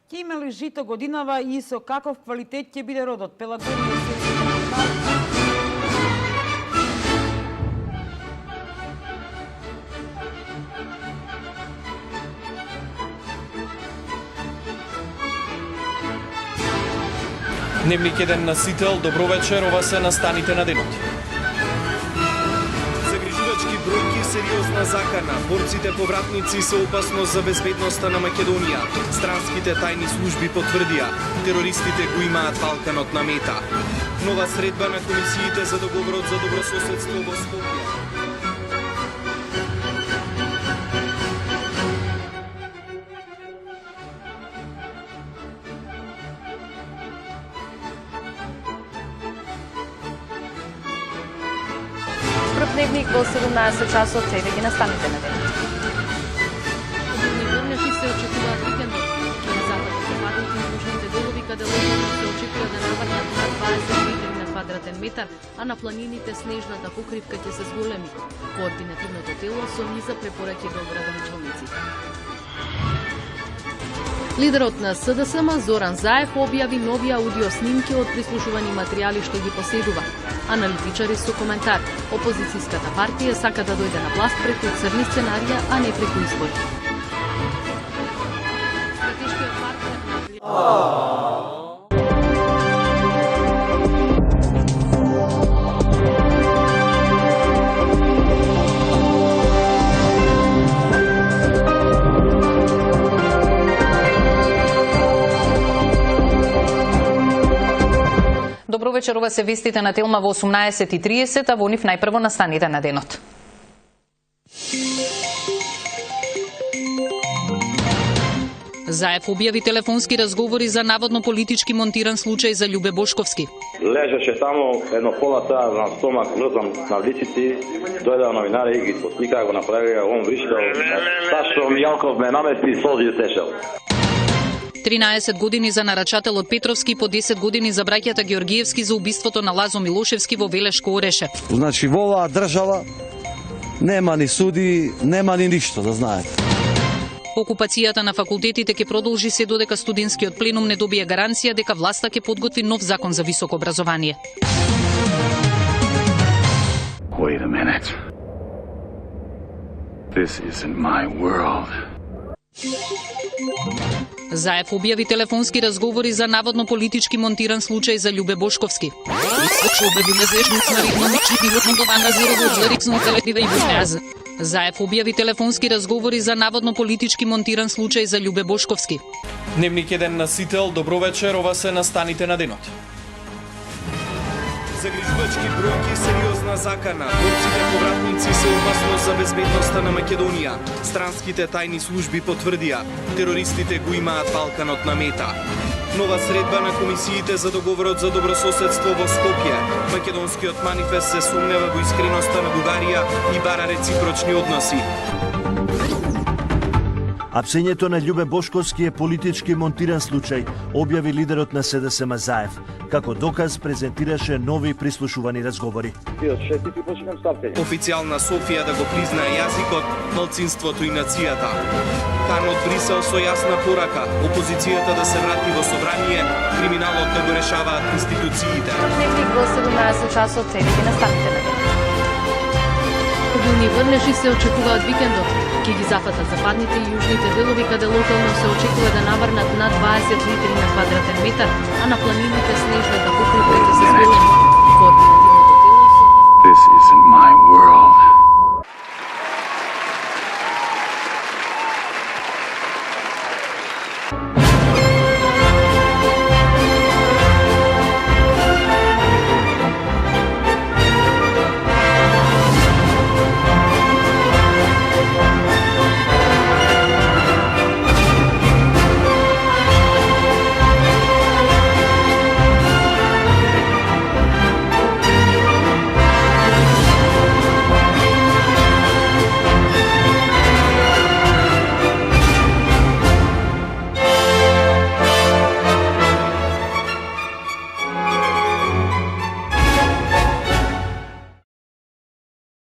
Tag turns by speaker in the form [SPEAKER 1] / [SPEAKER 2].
[SPEAKER 1] Ќе има ли жито годинава и со каков квалитет ќе биде родот? Пелагонија се
[SPEAKER 2] Дневник 1 на Сител, добро вечер, ова се настаните на денот. Загрижувачки бројки, сериозна закана. Борците повратници се опасност за безбедноста на Македонија. Странските тајни служби потврдија, терористите го имаат Балканот на мета. Нова средба на комисиите за договорот за добрососедство во Скопје.
[SPEAKER 3] Дневник во 17 часот, сега ги настаните на денот.
[SPEAKER 4] Обилни врнежи се очекуваат викендот. На западот западните и южните делови каде локално се очекува да наврнат над 20 литри на квадратен метар, а на планините снежната покривка ќе се зголеми. Координативното тело со низа препораќи до градоначалниците. Лидерот на СДСМ Зоран Заев објави нови аудио снимки од прислушувани материјали што ги поседува. Аналитичари со коментар: опозицијската партија сака да дојде на власт преку црни сценарија, а не преку избори. Стратешкиот партнер
[SPEAKER 3] Добро вечер, ова се вестите на Телма во 18:30, а во нив најпрво настаните на денот. Заев објави телефонски разговори за наводно политички монтиран случај за Љубе Бошковски.
[SPEAKER 5] Лежеше таму едно пола саат на стомак, мрзам на вдиците, дојдеа новинари и ги посликаа, го направија, он вришкал, Сашо Мијалков ме намести, солзи тешел.
[SPEAKER 3] 13 години за нарачателот Петровски, по 10 години за браќата Георгиевски за убиството на Лазо Милошевски во Велешко Ореше.
[SPEAKER 6] Значи во оваа држава нема ни суди, нема ни ништо, да знаете.
[SPEAKER 3] Окупацијата на факултетите ќе продолжи се додека студентскиот пленум не добие гаранција дека власта ќе подготви нов закон за високо образование.
[SPEAKER 7] Wait a minute. This isn't my world.
[SPEAKER 3] Заев објави телефонски разговори за наводно политички монтиран случај за Љубе Бошковски. Заев објави телефонски разговори за наводно политички монтиран случај за Љубе Бошковски.
[SPEAKER 2] Дневник 1 на Сител, добро вечер, ова се настаните на денот. Загрижувачки бројки, сериозна закана. Борците повратници се опасност за безбедноста на Македонија. Странските тајни служби потврдија, терористите го имаат Балканот на мета. Нова средба на комисиите за договорот за добрососедство во Скопје. Македонскиот манифест се сумнева во искреноста на Бугарија и бара реципрочни односи.
[SPEAKER 8] Апсењето на Љубе Бошковски е политички монтиран случај, објави лидерот на СДСМ Заев. Како доказ презентираше нови прислушувани разговори.
[SPEAKER 2] Официјална Софија да го признае јазикот, малцинството и нацијата. Кан од Брисел со јасна порака, опозицијата да се врати во собрание, криминалот да го решаваат институциите.
[SPEAKER 3] Дневник во 17 часот, сега ги настаните на денот.
[SPEAKER 4] Обилни врнежи се очекуваат викендот. Ќе ги зафатат западните и јужните делови каде локално се очекува да наврнат над 20 литри на квадратен метар, а на планините снежната покривка ќе се зголеми. Координативното тело со
[SPEAKER 7] This isn't my world.